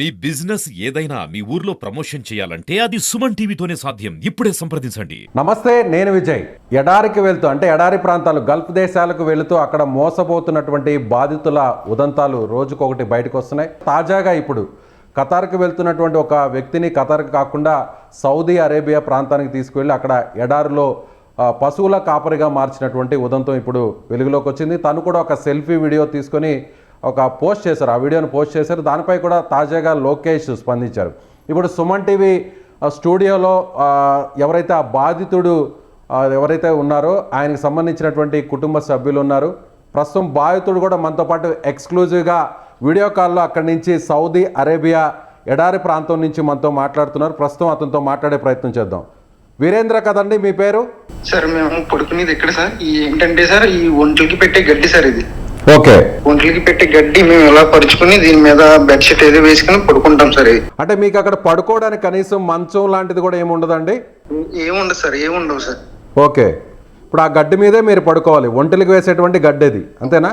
మీ business ఏదైనా మీ ఊర్లో promotion చేయాలంటే అది సుమన్ టీవీతోనే సాధ్యం. ఇప్పుడే సంప్రదించండి. నమస్తే, నేను విజయ్. ఎడారికి వెళ్తూ అంటే ఎడారి ప్రాంతాలు గల్ఫ్ దేశాలకు వెళుతూ అక్కడ మోసపోతున్నటువంటి బాధితుల ఉదంతాలు రోజుకొకటి బయటకు వస్తున్నాయి. తాజాగా ఇప్పుడు ఖతార్కి వెళ్తున్నటువంటి ఒక వ్యక్తిని ఖతార్కి కాకుండా సౌదీ అరేబియా ప్రాంతానికి తీసుకువెళ్ళి అక్కడ ఎడారిలో పశువుల కాపరిగా మార్చినటువంటి ఉదంతం ఇప్పుడు వెలుగులోకి వచ్చింది. తను కూడా ఒక సెల్ఫీ వీడియో తీసుకొని ఒక పోస్ట్ చేశారు, ఆ వీడియోని పోస్ట్ చేశారు. దానిపై కూడా తాజాగా లోకేష్ స్పందించారు. ఇప్పుడు సుమన్ టీవీ స్టూడియోలో ఎవరైతే ఆ బాధితుడు ఎవరైతే ఉన్నారో ఆయనకు సంబంధించినటువంటి కుటుంబ సభ్యులు ఉన్నారు. ప్రస్తుతం బాధితుడు కూడా మనతో పాటు ఎక్స్క్లూజివ్గా వీడియో కాల్లో అక్కడి నుంచి సౌదీ అరేబియా ఎడారి ప్రాంతం నుంచి మనతో మాట్లాడుతున్నారు. ప్రస్తుతం అతనితో మాట్లాడే ప్రయత్నం చేద్దాం. వీరేంద్ర కదండి మీ పేరు? సార్ మేము పడుకునేది ఎక్కడ సార్? ఏంటంటే సార్, ఈ ఒంట్లకి పెట్టే గడ్డి సార్ ఇది. ఓకే, ఒంట్లకి పెట్టే గడ్డి మేము ఎలా పరుచుకుని దీని మీద బెడ్షీట్ ఏదో వేసుకుని పడుకుంటాం సార్. ఇది అంటే మీకు అక్కడ పడుకోవడానికి కనీసం మంచం లాంటిది కూడా ఏముండదండి? ఏముండదు సార్, ఏముండవు సార్. ఓకే, ఇప్పుడు ఆ గడ్డి మీదే మీరు పడుకోవాలి. ఒంటెలకు వేసేటువంటి గడ్డి అది, అంతేనా?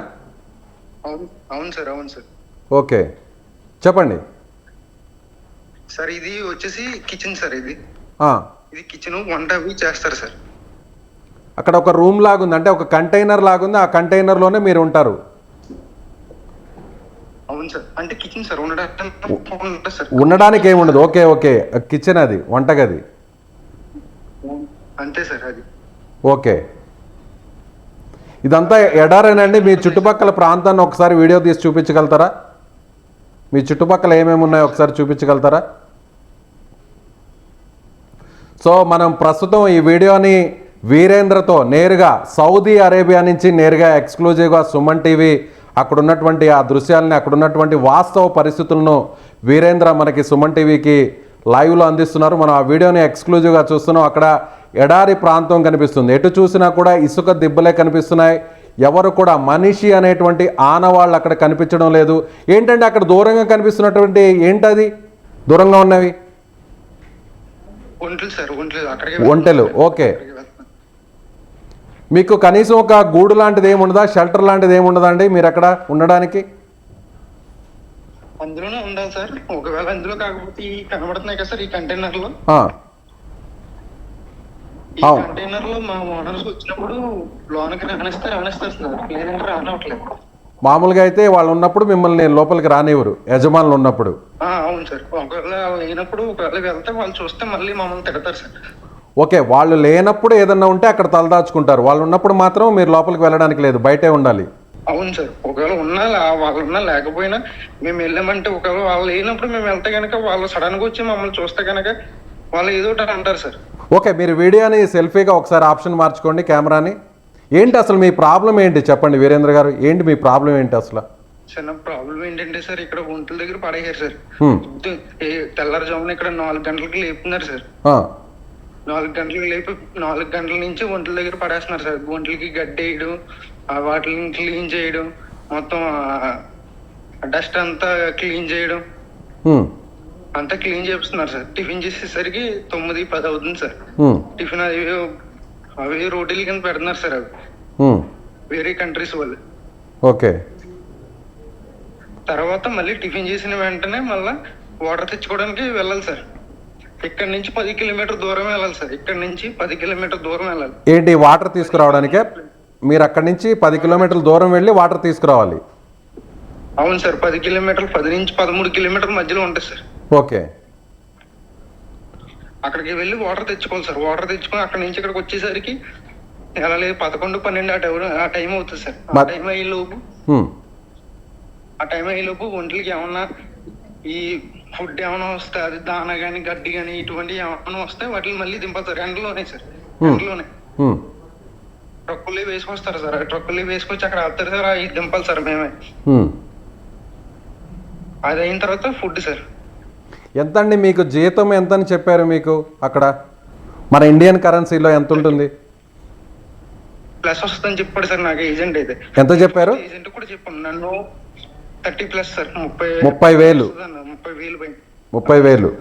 అవును సార్, అవును సార్. ఓకే, చెప్పండి సార్. ఇది వచ్చేసి కిచెన్ సార్. ఇది కిచెన్, వంట అవి చేస్తారు సార్. అక్కడ ఒక రూమ్ లాగుంది, అంటే ఒక కంటైనర్ లాగుంది. ఆ కంటైనర్లోనే మీరు ఉంటారు. అవును సార్, అంటే కిచెన్ సార్. ఉండడానికి ఏముండదు. ఓకే ఓకే, కిచెన్ అది, వంటగది అంతే సార్. అది ఓకే. ఇదంతా ఎడారేనండి. మీ చుట్టుపక్కల ప్రాంతాన్ని ఒకసారి వీడియో తీసి చూపించగలుగుతారా? మీ చుట్టుపక్కల ఏమేమి ఉన్నాయో ఒకసారి చూపించగలుగుతారా? సో మనం ప్రస్తుతం ఈ వీడియోని వీరేంద్రతో నేరుగా సౌదీ అరేబియా నుంచి నేరుగా ఎక్స్క్లూజివ్గా సుమన్ టీవీ అక్కడ ఉన్నటువంటి ఆ దృశ్యాలని, అక్కడ ఉన్నటువంటి వాస్తవ పరిస్థితులను వీరేంద్ర మనకి సుమన్ టీవీకి లైవ్లో అందిస్తున్నారు. మనం ఆ వీడియోని ఎక్స్క్లూజివ్గా చూస్తున్నాం. అక్కడ ఎడారి ప్రాంతం కనిపిస్తుంది. ఎటు చూసినా కూడా ఇసుక దిబ్బలే కనిపిస్తున్నాయి. ఎవరు కూడా మనిషి అనేటువంటి ఆనవాళ్ళు అక్కడ కనిపించడం లేదు. ఏంటంటే అక్కడ దూరంగా కనిపిస్తున్నటువంటి ఏంటది దూరంగా ఉన్నవి? ఒంటెలు. ఓకే, మీకు కనీసం ఒక గూడు లాంటిది ఏముండదా, షెల్టర్ లాంటిది ఏముండదా అండి మీరు అక్కడ ఉండడానికి? అందులోనే ఉండాలి సార్. ఒకవేళ అందులో కాకపోతే ఈ కనబడుతున్నాయి కదా సార్, ఈ కంటైనర్ లో. ఈ కంటైనర్ లో మా ఓనర్స్ వచ్చినప్పుడు లోనకి రానిస్తారు సార్, లేదంటే రానవట్లేదు. మామూలుగా అయితే వాళ్ళు ఉన్నప్పుడు మిమ్మల్ని లోపలికి రానివ్వరు, యజమానులు ఉన్నప్పుడు. అవును సార్. ఒకవేళ లేనప్పుడు, ఒకవేళ వెళ్తే వాళ్ళు చూస్తే మళ్ళీ మమ్మల్ని తిడతారు సార్. ఓకే, వాళ్ళు లేనప్పుడు ఏదన్నా ఉంటే అక్కడ తలదాచుకుంటారు. వాళ్ళు ఉన్నప్పుడు మాత్రం మీరు లోపలికి వెళ్ళడానికి లేదు, బయటే ఉండాలి. అవును సార్. ఒకవేళ వాళ్ళు ఉన్నా లేకపోయినా మేము వెళ్ళామంటే, ఒకవేళ వాళ్ళు లేనప్పుడు మేము వెళ్తే కనుక వాళ్ళు సడన్ గా వచ్చి మమ్మల్ని చూస్తే కనుక వాళ్ళు ఏదో అంటారు సార్. ఓకే, మీరు వీడియోని సెల్ఫీగా ఒకసారి ఆప్షన్ మార్చుకోండి కెమెరాని. ఏంటి అసలు మీ ప్రాబ్లం ఏంటి చెప్పండి వీరేంద్ర గారు, ఏంటి మీ ప్రాబ్లం ఏంటి అసలు? చిన్న ప్రాబ్లం ఏంటంటే సార్, ఇక్కడ ఒంట్ల దగ్గర పడేయారు సార్. తెల్లారుజామున ఇక్కడ 4 గంటలకి లేపుతున్నారు సార్. 4 గంటలకు లేపి 4 గంటల నుంచి ఒంట్ల దగ్గర పడేస్తున్నారు సార్. ఒంట్లకి గడ్డి వేయడం, వాటిని క్లీన్ చేయడం, మొత్తం డస్ట్ అంతా క్లీన్ చేయడం, అంతా క్లీన్ చేస్తున్నారు సార్. టిఫిన్ చేసేసరికి 9-10 అవుతుంది సార్. టిఫిన్ అవి రోటీలు కింద పెడుతున్నారు సార్. అవి వేరే కంట్రీస్ వాళ్ళు. ఓకే, తర్వాత మళ్ళీ టిఫిన్ చేసిన వెంటనే మళ్ళీ వాటర్ తెచ్చుకోవడానికి వెళ్ళాలి సార్. ఇక్కడ నుంచి 10 కిలోమీటర్ దూరం వెళ్ళాలి సార్. ఇక్కడ నుంచి 10 కిలోమీటర్ దూరం వెళ్ళాలి. ఏంటి వాటర్ తీసుకురావడానికే? మీరు అక్కడి నుంచి 10 కిలోమీటర్ల దూరం వెళ్ళి వాటర్ తీసుకురావాలి? అవును సార్. 10 కిలోమీటర్లు, 10 నుంచి 13 కిలోమీటర్ల మధ్యలో ఉంటుంది సార్. ఓకే, అక్కడికి వెళ్ళి వాటర్ తెచ్చుకోవాలి సార్. వాటర్ తెచ్చుకొని అక్కడి నుంచి ఇక్కడికి వచ్చేసరికి ఎలా లేదు 11-12 ఆ టైం అవుతుంది సార్. ఆ టైం అయ్యేలోపు ఒంట్లకి ఏమన్నా ఈ ఫుడ్ ఏమైనా వస్తే, అది దాన గానీ గడ్డి గానీ ఇటువంటి ఏమైనా వస్తే వాటిని మళ్ళీ దింపారు ఎండలోనే సార్. ఎండలోనే ట్రక్కులు వేసుకొస్తారు సార్. ట్రక్కులు వేసుకొచ్చి అక్కడ వెళ్తారు సార్. అవి దింపాలి సార్ మేమే. అది అయిన తర్వాత ఫుడ్ సార్. ఎంత అండి మీకు జీతం ఎంత అని చెప్పారు మీకు అక్కడ? మన ఇండియన్ కరెన్సీలో ఎంత ఉంటుంది? ప్లస్ వస్తుందని చెప్పాడు సార్ నాకు ఏజెంట్. అయితే ఎంత చెప్పారు? ఏజెంట్ కూడా చెప్పాను నన్ను 30+ సార్. 30,000. 30,000.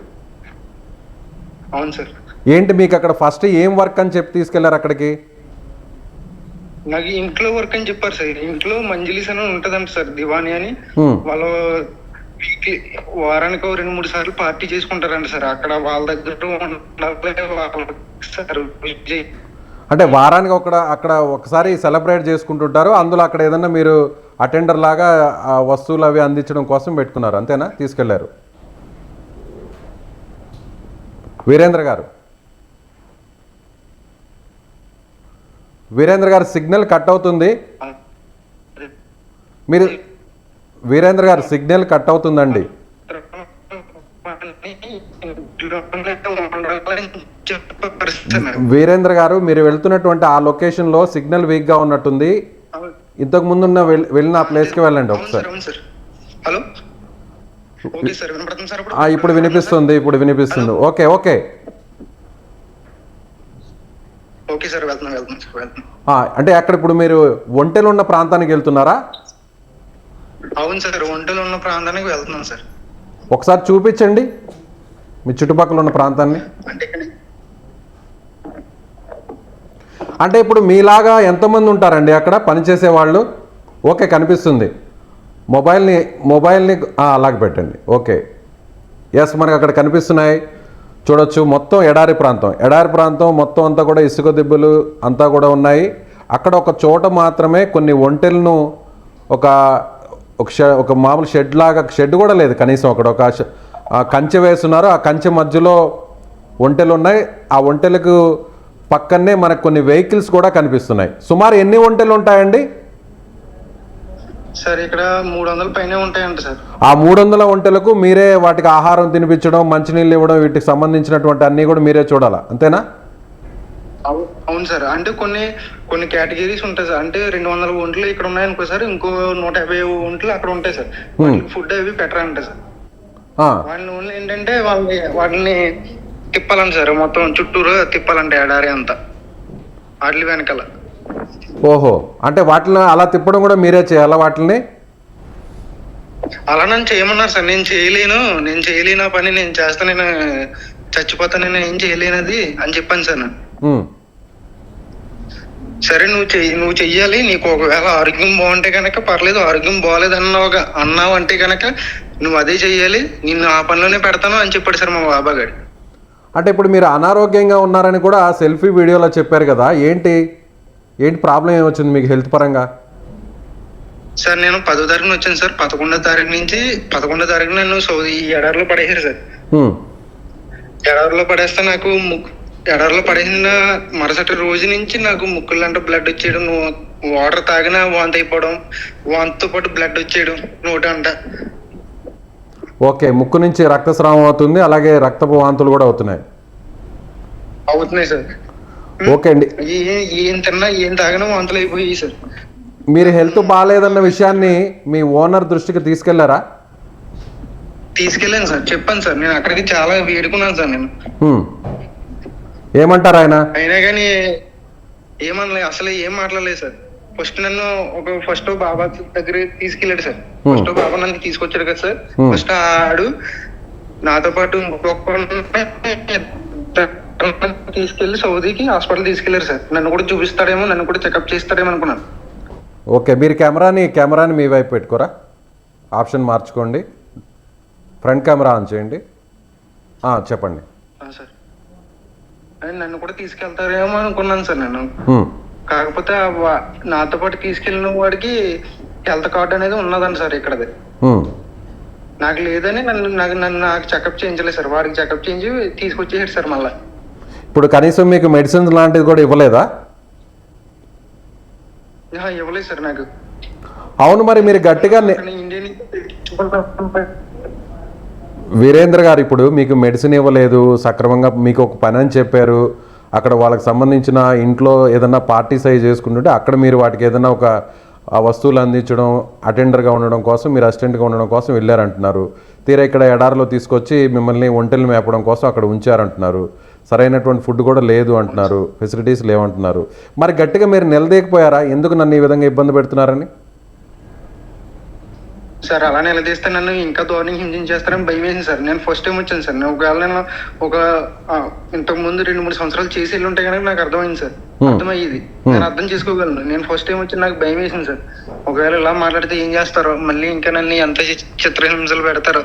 అవును సార్. ఏంటి మీకు అక్కడ ఫస్ట్ ఏం వర్క్ అని చెప్పి తీసుకెళ్లారు అక్కడికి? నాకు ఇంట్లో వర్క్ అని చెప్పారు సార్. ఇంట్లో మంజిలీస్ అని ఉంటదంట సార్, దివాని అని. వాళ్ళు వీక్లీ వారానికి 2-3 సార్లు పార్టీ చేసుకుంటారండి సార్. అక్కడ వాళ్ళ దగ్గర ఉండాలి వాళ్ళకి సార్. అంటే వారానికి అక్కడ ఒకసారి సెలబ్రేట్ చేసుకుంటుంటారు, అందులో అక్కడ ఏదన్నా మీరు అటెండర్ లాగా ఆ వస్తువులు అవి అందించడం కోసం పెట్టుకున్నారు, అంతేనా? తీసుకెళ్లారు. వీరేంద్ర గారు సిగ్నల్ కట్ అవుతుంది. మీరు వీరేంద్ర గారు సిగ్నల్ కట్ అవుతుందండి. వీరేంద్ర గారు, మీరు వెళ్తున్నటువంటి ఆ లొకేషన్లో సిగ్నల్ వీక్గా ఉన్నట్టుంది. ఇంతకు ముందున్న వెళ్ళిన ఆ ప్లేస్కి వెళ్ళండి ఒకసారి. హలో, ఇప్పుడు వినిపిస్తుంది. ఓకే సార్, వెళ్తున్నాం. అంటే అక్కడ ఇప్పుడు మీరు ఒంటెలు ఉన్న ప్రాంతానికి వెళ్తున్నారా? అవును సార్, ఒంటెలు ఉన్న ప్రాంతానికి వెళ్తున్నాం సార్. ఒకసారి చూపించండి మీ చుట్టుపక్కల ఉన్న ప్రాంతాన్ని. అంటే ఇప్పుడు మీలాగా ఎంతమంది ఉంటారండి అక్కడ పనిచేసే వాళ్ళు? ఓకే, కనిపిస్తుంది. మొబైల్ని అలాగే పెట్టండి. ఓకే, ఎస్, మనకు అక్కడ కనిపిస్తున్నాయి, చూడొచ్చు. మొత్తం ఎడారి ప్రాంతం మొత్తం అంతా కూడా ఇసుక దిబ్బలు అంతా కూడా ఉన్నాయి. అక్కడ ఒక చోట మాత్రమే కొన్ని ఒంటెలను ఒక మామూలు షెడ్ కూడా లేదు కనీసం. అక్కడ ఒక కంచె వేస్తున్నారు. ఆ కంచె మధ్యలో ఒంటెలు ఉన్నాయి. ఆ ఒంటెలకు పక్కనే మనకు కొన్ని వెహికల్స్ కూడా కనిపిస్తున్నాయి. సుమారు ఎన్ని ఒంటెలు ఉంటాయండి సార్? ఇక్కడ 300 పైనే ఉంటాయంట సార్. ఆ 300 ఒంటెలకు మీరే వాటికి ఆహారం తినిపించడం, మంచినీళ్ళు ఇవ్వడం, వీటికి సంబంధించినటువంటి అన్నీ కూడా మీరే చూడాలా, అంతేనా? అవును సార్. అంటే కొన్ని కేటగిరీస్ ఉంటాయి సార్. అంటే 200 ఒంట్లు ఇక్కడ ఉన్నాయనుకో సార్, ఇంకో 150 ఒంట్లు అక్కడ ఉంటాయి సార్. ఫుడ్ అవి పెట్టరంట సార్. వాళ్ళని ఓన్లీ ఏంటంటే వాటిని తిప్పాలంట సార్, మొత్తం చుట్టూరు తిప్పాలంటే ఎడారి అంతా వాటి వెనకాల. ఓహో, అంటే వాటిని అలా తిప్పడం కూడా మీరే చేయాలా వాటిని? అలా నన్ను చేయమన్నారు సార్. నేను చేయలేను పని నేను చేస్తా, నేను చచ్చిపోతా, నేను ఏం చేయలేనది అని చెప్పాను సార్. సరే, నువ్వు చెయ్యాలి. నీకు ఒకవేళ ఆరోగ్యం బాగుంటే కనుక పర్లేదు, ఆరోగ్యం బాగోలేదు అన్నావు అంటే కనుక నువ్వు అదే చెయ్యాలి, నిన్ను ఆ పనిలోనే పెడతాను అని చెప్పాడు సార్ మా బాబా గారు. అంటే ఇప్పుడు మీరు అనారోగ్యంగా ఉన్నారని కూడా సెల్ఫీ వీడియోలో చెప్పారు కదా, ఏంటి ప్రాబ్లం ఏమొచ్చింది మీకు హెల్త్ పరంగా? సార్, నేను 10వ తారీఖున వచ్చాను సార్. 11వ తారీఖు నుంచి 11వ తారీఖు నన్ను ఈ ఎడారిలో పడేసారు సార్. ఎడారిలో పడేస్తే నాకు ఎడారిలో పడేసిన మరుసటి రోజు నుంచి నాకు ముక్కులంటే బ్లడ్ వచ్చేయడం, వాటర్ తాగినా వాంతి అయిపోవడం, వాంతితో పాటు బ్లడ్ వచ్చేయడం నోటంట. ఓకే, ముక్కు నుంచి రక్తస్రావం అవుతుంది, అలాగే రక్తపు వాంతులు కూడా అవుతున్నాయి సార్. ఓకే అండి, ఏం తిన్నా ఏం తాగినా వాంతులు అయిపోయాయి సార్. మీరు హెల్త్ బాగాలేదన్న విషయాన్ని మీ ఓనర్ దృష్టికి తీసుకెళ్లారా? తీసుకెళ్ళాను సార్, చెప్పాను సార్. నేను అక్కడికి చాలా వేడుకున్నాను సార్. నేను ఏమంటారు ఆయన? అయినా కానీ ఏమనలేదు, అసలు ఏం మాట్లాడలేదు సార్. ఫస్ట్ బాబా దగ్గర తీసుకెళ్ళాడు సార్. ఫస్ట్ బాబా నన్ను తీసుకొచ్చాడు కదా సార్. ఫస్ట్ ఆడు నాతో పాటు తీసుకెళ్లి సౌదీకి హాస్పిటల్ తీసుకెళ్లారు సార్. నన్ను కూడా చూపిస్తాడేమో, నన్ను కూడా చెకప్ చేస్తాడేమో అనుకున్నాను. ఓకే, మీరు కెమెరాని మీ వైపు పెట్టుకోరా, ఆప్షన్ మార్చుకోండి, ఫ్రంట్ కెమెరా ఆన్ చేయండి. చెప్పండి సార్. నన్ను కూడా తీసుకెళ్తారేమో అనుకున్నాను సార్ నేను. కాకపోతే నాతో పాటు తీసుకెళ్ళిన వాడికి హెల్త్ కార్డు అనేది ఉన్నదండి సార్ ఇక్కడది. నాకు లేదని నాకు చెకప్ చేయించలేదు సార్. వాడికి చెకప్ చేయించి తీసుకొచ్చేసాడు సార్ మళ్ళీ. ఇప్పుడు కనీసం మీకు మెడిసిన్స్ లాంటిది కూడా ఇవ్వలేదా? ఇవ్వలేదు సార్ నాకు. అవును, మరి మీరు గట్టిగా వీరేంద్ర గారు, ఇప్పుడు మీకు మెడిసిన్ ఇవ్వలేదు, సక్రమంగా మీకు ఒక పని అని చెప్పారు, అక్కడ వాళ్ళకి సంబంధించిన ఇంట్లో ఏదన్నా పార్టీస్ అవి చేసుకుంటుంటే అక్కడ మీరు వాటికి ఏదైనా ఒక వస్తువులు అందించడం, అటెండర్గా ఉండడం కోసం, మీరు అసిస్టెంట్గా ఉండడం కోసం వెళ్ళారంటున్నారు. తీరా ఇక్కడ ఎడారిలో తీసుకొచ్చి మిమ్మల్ని ఒంటెలు మేపడం కోసం అక్కడ ఉంచారంటున్నారు. సరైనటువంటి ఫుడ్ కూడా లేదు అంటున్నారు, ఫెసిలిటీస్ లేవంటున్నారు. మరి గట్టిగా మీరు నిలదీయకపోయారా, ఎందుకు నన్ను ఈ విధంగా ఇబ్బంది పెడుతున్నారని? సార్ అలా నిలదీస్తే నన్ను ఇంకా దారుణంగా హింసించేస్తారని భయం వేసింది సార్. నేను ఫస్ట్ టైం వచ్చాను సార్. నేను ఒకవేళ నేను ఒక ఇంతకు ముందు 2-3 సంవత్సరాలు చేసి వెళ్ళి ఉంటే కనుక నాకు అర్థమైంది సార్. అర్థమయ్యేది, నేను అర్థం చేసుకోగలను. నేను ఫస్ట్ టైం వచ్చి నాకు భయం వేసింది సార్. ఒకవేళ ఇలా మాట్లాడితే ఏం చేస్తారో, మళ్ళీ ఇంకా నన్ను ఎంత చిత్రహింసలు పెడతారో.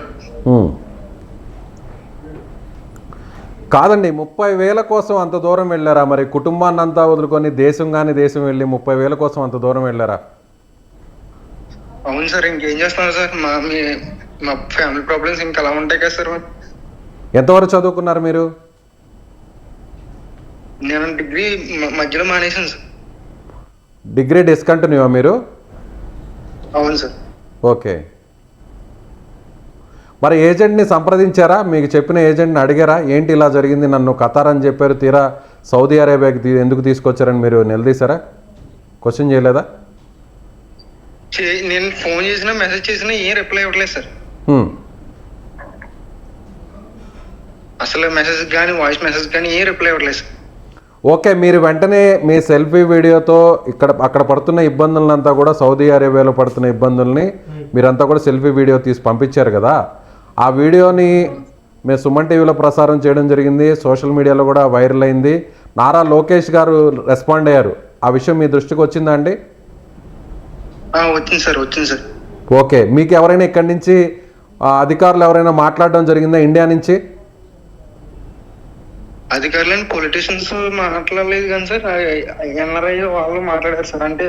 కాదండి, 30,000 కోసం అంత దూరం వెళ్ళారా? మరి కుటుంబాన్ని అంతా వదులుకొని దేశం కానీ దేశం వెళ్ళి 30,000 కోసం అంత దూరం వెళ్ళారా? అవును సార్, ఇంకేం చేస్తున్నారు సార్. మా ఫ్యామిలీ ప్రాబ్లమ్స్ ఇంకా అలా ఉంటాయి కదా సార్. ఎంతవరకు చదువుకున్నారు మీరు? నేను డిగ్రీ మధ్యలో మానేసాను సార్. డిగ్రీ డిస్కంటిన్యూ మీరు? అవును సార్. ఓకే. మరి ఏజెంట్ని సంప్రదించారా? మీకు చెప్పిన ఏజెంట్ని అడిగారా? ఏంటి ఇలా జరిగింది, నన్ను ఖతార్ అని చెప్పారు, తీరా సౌదీ అరేబియాకి ఎందుకు తీసుకొచ్చారని మీరు నిలదీశారా? క్వశ్చన్ చేయలేదా? నేను ఫోన్ చేసినా మెసేజ్ చేసినా ఏం రిప్లై ఇవ్వట్లేదు సార్. అసలు మెసేజ్ కానీ వాయిస్ మెసేజ్ కానీ ఏం రిప్లై ఇవ్వట్లేదు సార్. ఓకే, మీరు వెంటనే మీ సెల్ఫీ వీడియోతో అక్కడ పడుతున్న ఇబ్బందులంతా కూడా, సౌదీ అరేబియాలో పడుతున్న ఇబ్బందుల్ని మీరంతా కూడా సెల్ఫీ వీడియో తీసి పంపించారు కదా, ఆ వీడియోని మేము సుమన్ టీవీలో ప్రసారం చేయడం జరిగింది. సోషల్ మీడియాలో కూడా వైరల్ అయింది. నారా లోకేష్ గారు రెస్పాండ్ అయ్యారు. ఆ విషయం మీ దృష్టికి వచ్చిందా అండి? వచ్చింది సార్, వచ్చింది సార్. ఓకే, మీకు ఎవరైనా ఇక్కడి నుంచి అధికారులు ఎవరైనా మాట్లాడడం జరిగిందా ఇండియా నుంచి? అధికారులు పొలిటీషియన్స్ మాట్లాడలేదు కానీ సార్, ఎన్ఆర్ఐ వాళ్ళు మాట్లాడారు సార్. అంటే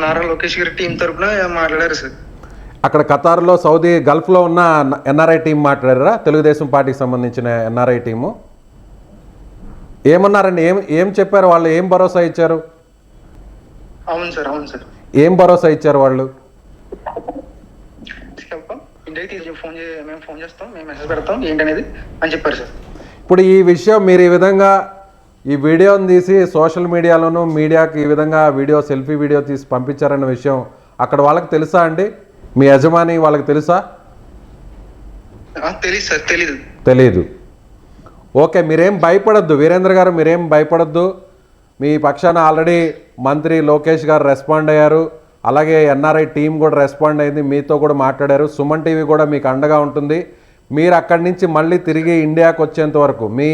నారా లోకేష్ గారి టీం తరఫున మాట్లాడారు సార్. అక్కడ ఖతార్లో సౌదీ గల్ఫ్లో ఉన్న ఎన్ఆర్ఐ టీం మాట్లాడారా? తెలుగుదేశం పార్టీకి సంబంధించిన ఎన్ఆర్ఐ టీము ఏమన్నారండి? ఏం చెప్పారు వాళ్ళు? ఏం భరోసా ఇచ్చారు? అవును సార్, అవును సార్. ఏం భరోసా ఇచ్చారు వాళ్ళు? ఇండియాకి మేము ఫోన్ చేస్తాం, మేము మెసేజ్ పెడతాం ఏంటనేది అని చెప్పారు సార్. ఇప్పుడు ఈ విషయం మీరు ఈ విధంగా ఈ వీడియోని తీసి సోషల్ మీడియాలోనూ మీడియాకి ఈ విధంగా సెల్ఫీ వీడియో తీసి పంపించారన్న విషయం అక్కడ వాళ్ళకి తెలుసా అండి? మీ యజమాని వాళ్ళకి తెలుసా? తెలీదు సార్, తెలీదు. ఓకే, మీరేం భయపడద్దు వీరేంద్ర గారు, మీరేం భయపడద్దు. మీ పక్షాన ఆల్రెడీ మంత్రి లోకేష్ గారు రెస్పాండ్ అయ్యారు. అలాగే ఎన్ఆర్ఐ టీం కూడా రెస్పాండ్ అయింది, మీతో కూడా మాట్లాడారు. సుమన్ టీవీ కూడా మీకు అండగా ఉంటుంది. మీరు అక్కడి నుంచి మళ్ళీ తిరిగి ఇండియాకి వచ్చేంత వరకు, మీ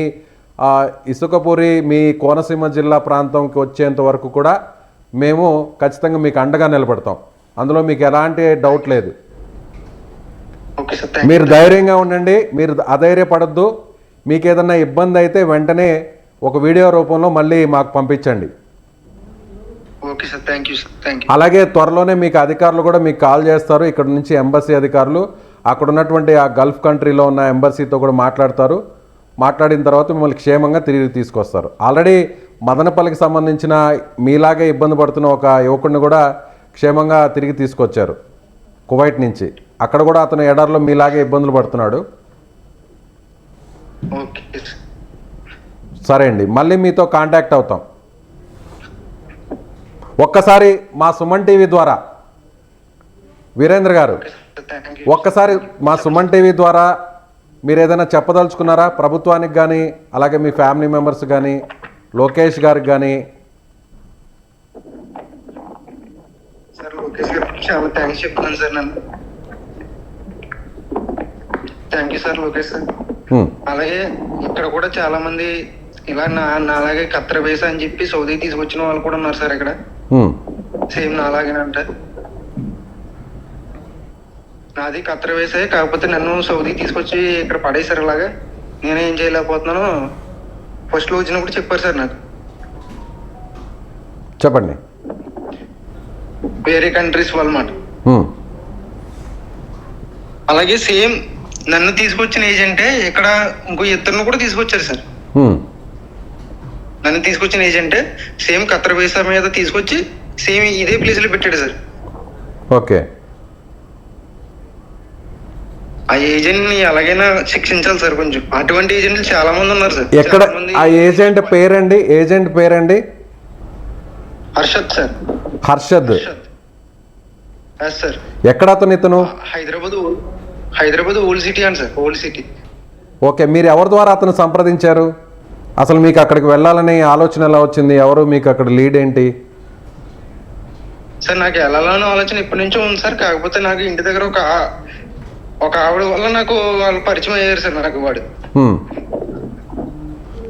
ఇసుకపూరి మీ కోనసీమ జిల్లా ప్రాంతంకి వచ్చేంత వరకు కూడా మేము ఖచ్చితంగా మీకు అండగా నిలబడతాం. అందులో మీకు ఎలాంటి డౌట్ లేదు. మీరు ధైర్యంగా ఉండండి, మీరు అధైర్యపడద్దు. మీకు ఏదన్నా ఇబ్బంది అయితే వెంటనే ఒక వీడియో రూపంలో మళ్ళీ మాకు పంపించండి. అలాగే త్వరలోనే మీకు అధికారులు కూడా మీకు కాల్ చేస్తారు. ఇక్కడ నుంచి ఎంబసీ అధికారులు అక్కడ ఉన్నటువంటి ఆ గల్ఫ్ కంట్రీలో ఉన్న ఎంబసీతో కూడా మాట్లాడతారు. మాట్లాడిన తర్వాత మిమ్మల్ని క్షేమంగా తిరిగి తీసుకొస్తారు. ఆల్రెడీ మదనపల్లికి సంబంధించిన మీలాగే ఇబ్బంది పడుతున్న ఒక యువకుడిని కూడా క్షేమంగా తిరిగి తీసుకొచ్చారు కువైట్ నుంచి. అక్కడ కూడా అతను ఎడార్లో మీలాగే ఇబ్బందులు పడుతున్నాడు. సరే అండి, మళ్ళీ మీతో కాంటాక్ట్ అవుతాం. ఒక్కసారి మా సుమన్ టీవీ ద్వారా వీరేంద్ర గారు, ఒక్కసారి మా సుమన్ టీవీ ద్వారా మీరు ఏదైనా చెప్పదలుచుకున్నారా ప్రభుత్వానికి కానీ, అలాగే మీ ఫ్యామిలీ మెంబర్స్ కానీ, లోకేష్ గారికి కానీ? సార్ లోకేష్ గారికి చాలా థ్యాంక్స్ చెప్తున్నాను సార్. నన్ను thank you sir Lokesh sir. అలాగే ఇక్కడ కూడా చాలా మంది ఇలా నాలాగే కత్తెర వేసా అని చెప్పి సౌదీ తీసుకొచ్చిన వాళ్ళు కూడా ఉన్నారు సార్ ఇక్కడ. సేమ్ నాలాగేనంట. నాది కత్తెర వేసే, కాకపోతే నన్ను సౌదీ తీసుకొచ్చి ఇక్కడ పడేసారు. ఇలాగా నేనేం చేయలేకపోతున్నాను. ఫస్ట్ లో వచ్చినప్పుడు చెప్పారు సార్ నాకు. చెప్పండి. వేరే కంట్రీస్ వాళ్ళమాట. అలాగే సేమ్ నన్ను తీసుకొచ్చిన ఏజెంటే ఇక్కడ ఇంకో ఇద్దరిని కూడా తీసుకొచ్చారు సార్. నన్ను తీసుకొచ్చిన ఏజెంటే సేమ్ కత్తెర వీసా మీద తీసుకొచ్చి సేమ్ ఇదే ప్లేస్ లో పెట్టాడు సార్. ఓకే, ఆ ఏజెంట్ ని ఎలాగైనా శిక్షించాలి సార్. కొంచెం అటువంటి ఏజెంట్లు చాలా మంది ఉన్నారు సార్. ఎక్కడ ఆ ఏజెంట్ పేరండి? ఏజెంట్ పేరండి? హర్షద్ సార్. హర్షద్ సార్. ఎక్కడ అతను? ఇతను హైదరాబాద్ ఓల్డ్ సిటీ అని సార్. Old city. ఓకే, మీరు ఎవరి ద్వారా అతను సంప్రదించారు? అసలు మీకు అక్కడికి వెళ్ళాలనే ఆలోచన ఎలా వచ్చింది? ఎవరు మీకు అక్కడ లీడ్ ఏంటి? సార్ నాకు వెళ్ళాలని ఆలోచన ఇప్పటి నుంచో ఉంది సార్. కాకపోతే నాకు ఇంటి దగ్గర ఒక ఆవిడ వల్ల నాకు వాళ్ళు పరిచయం అయ్యారు సార్. నాకు వాడు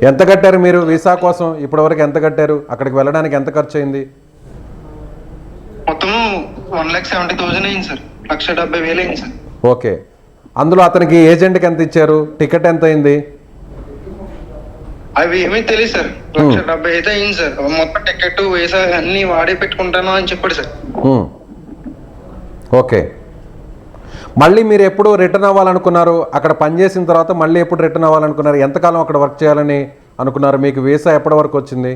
ఎంత కట్టారు మీరు వీసా కోసం? ఇప్పటివరకు ఎంత కట్టారు? అక్కడికి వెళ్ళడానికి ఎంత ఖర్చు అయింది? మొత్తం 1,70,000 అయింది సార్. 1,70,000 అయింది సార్. ఓకే, అందులో అతనికి ఏజెంట్కి ఎంత ఇచ్చారు? టికెట్ ఎంత అయింది? అవి ఏమీ తెలియదు సార్. 1,70,000 అయితే అయింది సార్. మొత్తం టికెట్ వీసా అన్ని వాడే పెట్టుకుంటాను అని చెప్పాడు సార్. ఓకే, మళ్ళీ మీరు ఎప్పుడు రిటర్న్ అవ్వాలనుకున్నారు? అక్కడ పనిచేసిన తర్వాత మళ్ళీ ఎప్పుడు రిటర్న్ అవ్వాలనుకున్నారు? ఎంతకాలం అక్కడ వర్క్ చేయాలని అనుకున్నారు? మీకు వీసా ఎప్పటి వరకు వచ్చింది?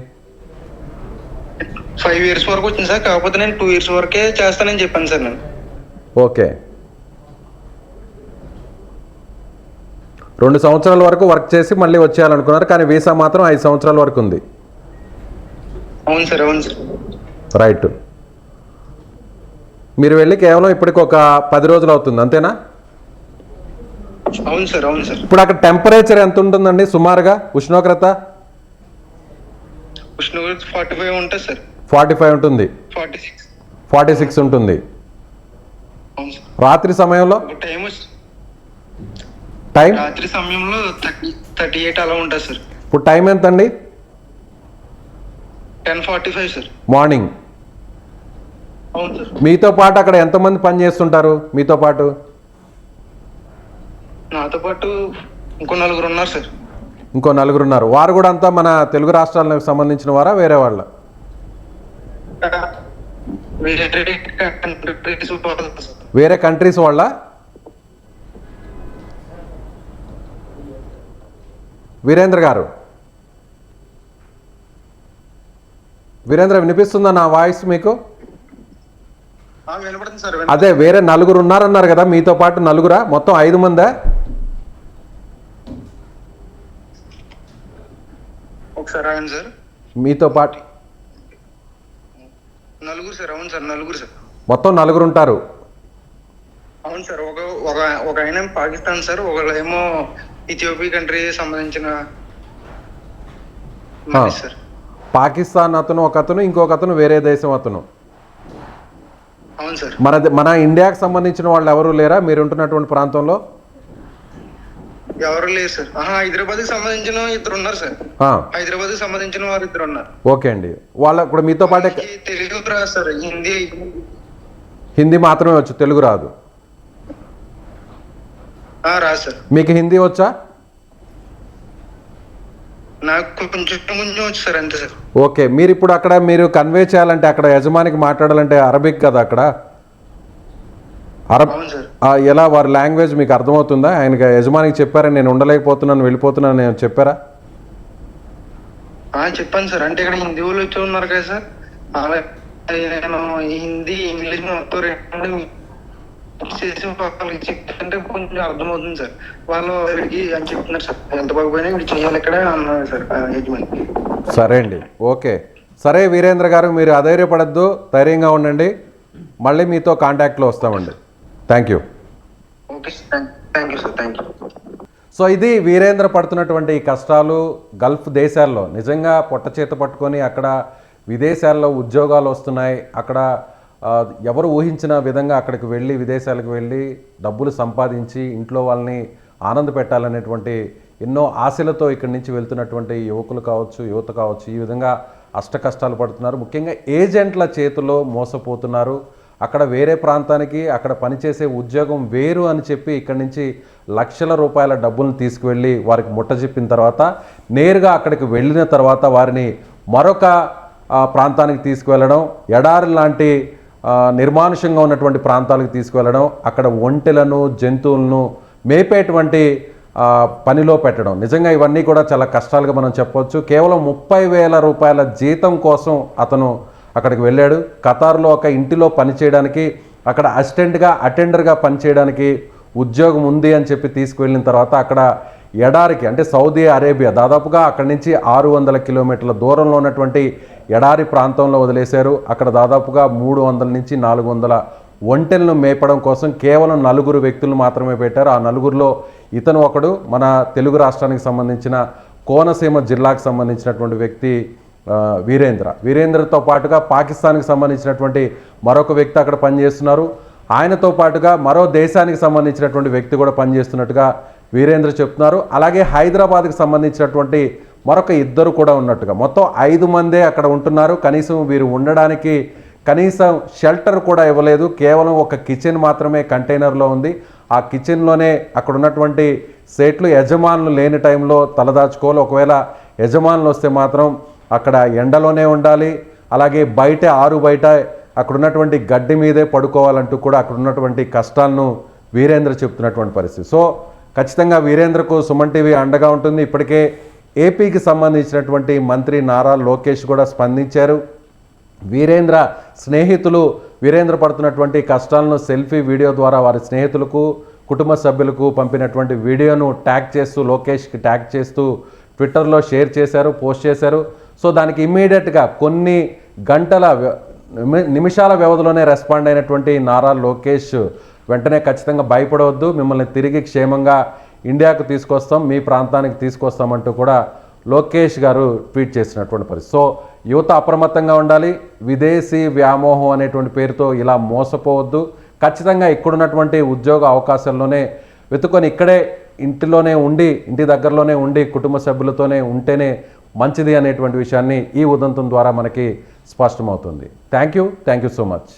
5 years వరకు వచ్చింది సార్. కాకపోతే నేను 2 years వరకే చేస్తానని చెప్పాను సార్ నేను. ఓకే, 2 సంవత్సరాల వరకు వర్క్ చేసి మళ్ళీ వచ్చేయాలనుకున్నారు, కానీ వీసా మాత్రం 5 సంవత్సరాల వరకు ఉంది. అవును సార్, అవును సార్. రైట్. మీరు వెళ్ళి కేవలం ఇప్పటికి ఒక 10 రోజులు అవుతుంది, అంతేనా? అవును సార్, అవును సార్. ఇప్పుడు అక్కడ టెంపరేచర్ ఎంత ఉంటుందండి సుమారుగా? ఉష్ణోగ్రత 45 ఉంటుంది సార్. 45 ఉంటుంది. 46 ఉంటుంది. అవును సార్. రాత్రి సమయంలో టైం రాత్రి సమయంలో 38 అలా ఉంటుంది సార్. ఇప్పుడు టైం ఎంత అండి? 10:45 సార్. మార్నింగ్. అవును సార్. మీతో పాటు అక్కడ ఎంతమంది పని చేస్తుంటారు మీతో పాటు? నాతో పాటు ఇంకో 4 ఉన్నారు సార్. ఇంకో 4 ఉన్నారు. వారు కూడా అంతా మన తెలుగు రాష్ట్రాలకు సంబంధించిన వారా, వేరే వాళ్ళ? వేరే కంట్రీస్ వాళ్ళ? వీరేంద్ర గారు, వీరేంద్ర వినిపిస్తుందా నా వాయిస్ మీకు? వినపడుతుంది సార్. అదే వేరే 4 ఉన్నారన్నారు కదా, మీతో పాటు 4రా? మొత్తం 5 మందా? ఒకసారి ఆయన సార్. మీతో పాటు 4 సార్. అవును సార్, 4 సార్. మొత్తం 4 ఉంటారు. అవును సార్. ఒక ఆయన పాకిస్తాన్ సార్, ఒకళ్ళేమో ఇథియోపియా కంట్రీ సంబంధించిన సార్. పాకిస్తాన్ అతను ఒక అతను, ఇంకొక అతను వేరే దేశం అతను. అవును సార్. మన ఇండియాకి సంబంధించిన వాళ్ళు ఎవరు లేరా మీరు ఉంటున్నటువంటి ప్రాంతంలో? ఎవరు లేరు సార్. హైదరాబాద్ కి సంబంధించిన 2 ఉన్నారు సార్. హైదరాబాద్ కి సంబంధించిన వారు 2 ఉన్నారు. ఓకే అండి. వాళ్ళ కూడా మీతో పాటే? తెలుగు రాదు సార్, హిందీ మాత్రమే వచ్చు, తెలుగు రాదు? రాదు సార్. మీకు హిందీ వచ్చా? నాకు కొంచెం వచ్చు సార్, అంతే సార్. ఓకే, మీరు ఇప్పుడు అక్కడ మీరు కన్వే చేయాలంటే, అక్కడ యజమానికి మాట్లాడాలంటే అరబిక్ కదా అక్కడ? ఎలా వారి లాంగ్వేజ్ మీకు అర్థమవుతుందా? ఆయనకి యజమానికి చెప్పారా నేను ఉండలేకపోతున్నాను వెళ్ళిపోతున్నాను నేను చెప్పారా? చెప్పాను సార్. అంటే ఇక్కడ హిందీ వాళ్ళు వచ్చి ఉన్నారు కదా సార్, నేను హిందీ ఇంగ్లీష్ మొత్తం చెప్తుంటే కొంచెం అర్థమవుతుంది సార్. వాళ్ళు అని చెప్తున్నారు సార్, ఎంత బాగుపోయినా ఇక్కడ చేయాలి ఇక్కడ అన్నారు సార్ యజమాని. సరే అండి, ఓకే. సరే వీరేంద్ర గారు, మీరు అధైర్యపడద్దు, ధైర్యంగా ఉండండి. మళ్ళీ మీతో కాంటాక్ట్లో వస్తామండి. Thank you. Okay sir, thank you sir, thank you. So ఇది వీరేంద్ర పడుతున్నటువంటి కష్టాలు. గల్ఫ్ దేశాల్లో నిజంగా పొట్ట చేత పట్టుకొని అక్కడ విదేశాల్లో ఉద్యోగాలు వస్తున్నాయి. అక్కడ ఎవరు ఊహించిన విధంగా అక్కడికి వెళ్ళి విదేశాలకు వెళ్ళి డబ్బులు సంపాదించి ఇంట్లో వాళ్ళని ఆనంద పెట్టాలనేటువంటి ఎన్నో ఆశలతో ఇక్కడి నుంచి వెళ్తున్నటువంటి యువకులు కావచ్చు, యువత కావచ్చు, ఈ విధంగా అష్ట కష్టాలు పడుతున్నారు. ముఖ్యంగా ఏజెంట్ల చేతిలో మోసపోతున్నారు. అక్కడ వేరే ప్రాంతానికి అక్కడ పనిచేసే ఉద్యోగం వేరు అని చెప్పి ఇక్కడి నుంచి లక్షల రూపాయల డబ్బులను తీసుకువెళ్ళి వారికి ముట్టజెప్పిన తర్వాత నేరుగా అక్కడికి వెళ్ళిన తర్వాత వారిని మరొక ప్రాంతానికి తీసుకువెళ్ళడం, ఎడారి లాంటి నిర్మానుషంగా ఉన్నటువంటి ప్రాంతాలకు తీసుకువెళ్ళడం, అక్కడ ఒంటెలను జంతువులను మేపేటువంటి పనిలో పెట్టడం. నిజంగా ఇవన్నీ కూడా చాలా కష్టాలుగా మనం చెప్పవచ్చు. కేవలం 30,000 రూపాయల జీతం కోసం అతను అక్కడికి వెళ్ళాడు. ఖతార్లో ఒక ఇంటిలో పనిచేయడానికి, అక్కడ అసిస్టెంట్గా అటెండర్గా పనిచేయడానికి ఉద్యోగం ఉంది అని చెప్పి తీసుకువెళ్ళిన తర్వాత అక్కడ ఎడారికి, అంటే సౌదీ అరేబియా దాదాపుగా అక్కడి నుంచి 600 కిలోమీటర్ల దూరంలో ఉన్నటువంటి ఎడారి ప్రాంతంలో వదిలేశారు. అక్కడ దాదాపుగా 300 నుంచి 400 ఒంటెలను మేపడం కోసం కేవలం 4 వ్యక్తులను మాత్రమే పెట్టారు. ఆ 4గురిలో ఇతను ఒకడు, మన తెలుగు రాష్ట్రానికి సంబంధించిన కోనసీమ జిల్లాకు సంబంధించినటువంటి వ్యక్తి వీరేంద్రతో పాటుగా పాకిస్తాన్కి సంబంధించినటువంటి మరొక వ్యక్తి అక్కడ పనిచేస్తున్నారు. ఆయనతో పాటుగా మరో దేశానికి సంబంధించినటువంటి వ్యక్తి కూడా పనిచేస్తున్నట్టుగా వీరేంద్ర చెప్తున్నారు. అలాగే హైదరాబాద్కి సంబంధించినటువంటి మరొక ఇద్దరు కూడా ఉన్నట్టుగా మొత్తం 5 మందే అక్కడ ఉంటున్నారు. కనీసం వీరు ఉండడానికి కనీసం షెల్టర్ కూడా ఇవ్వలేదు. కేవలం ఒక కిచెన్ మాత్రమే కంటైనర్లో ఉంది. ఆ కిచెన్లోనే అక్కడ ఉన్నటువంటి సేట్లు యజమానులు లేని టైంలో తలదాచుకోవాలి. ఒకవేళ యజమానులు వస్తే మాత్రం అక్కడ ఎండలోనే ఉండాలి. అలాగే బయట అక్కడ ఉన్నటువంటి గడ్డి మీదే పడుకోవాలంటూ కూడా అక్కడ ఉన్నటువంటి కష్టాలను వీరేంద్ర చెప్తున్నటువంటి పరిస్థితి. సో ఖచ్చితంగా వీరేంద్రకు సుమన్ టీవీ అండగా ఉంటుంది. ఇప్పటికే ఏపీకి సంబంధించినటువంటి మంత్రి నారా లోకేష్ కూడా స్పందించారు. వీరేంద్ర స్నేహితులు వీరేంద్ర పడుతున్నటువంటి కష్టాలను సెల్ఫీ వీడియో ద్వారా వారి స్నేహితులకు కుటుంబ సభ్యులకు పంపినటువంటి వీడియోను లోకేష్కి ట్యాగ్ చేస్తూ ట్విట్టర్లో షేర్ చేశారు, పోస్ట్ చేశారు. సో దానికి ఇమ్మీడియట్గా కొన్ని నిమిషాల వ్యవధిలోనే రెస్పాండ్ అయినటువంటి నారా లోకేష్ వెంటనే ఖచ్చితంగా భయపడవద్దు, మిమ్మల్ని తిరిగి క్షేమంగా ఇండియాకు తీసుకొస్తాం, మీ ప్రాంతానికి తీసుకొస్తామంటూ కూడా లోకేష్ గారు ట్వీట్ చేసినటువంటి పరిస్థితి. సో యువత అప్రమత్తంగా ఉండాలి. విదేశీ వ్యామోహం అనేటువంటి పేరుతో ఇలా మోసపోవద్దు. ఖచ్చితంగా ఇక్కడున్నటువంటి ఉద్యోగ అవకాశాల్లోనే వెతుకొని ఇక్కడే ఇంటి దగ్గరలోనే ఉండి కుటుంబ సభ్యులతోనే ఉంటేనే మంచిది అనేటువంటి విషయాన్ని ఈ ఉదంతం ద్వారా మనకి స్పష్టమవుతుంది. Thank you so much.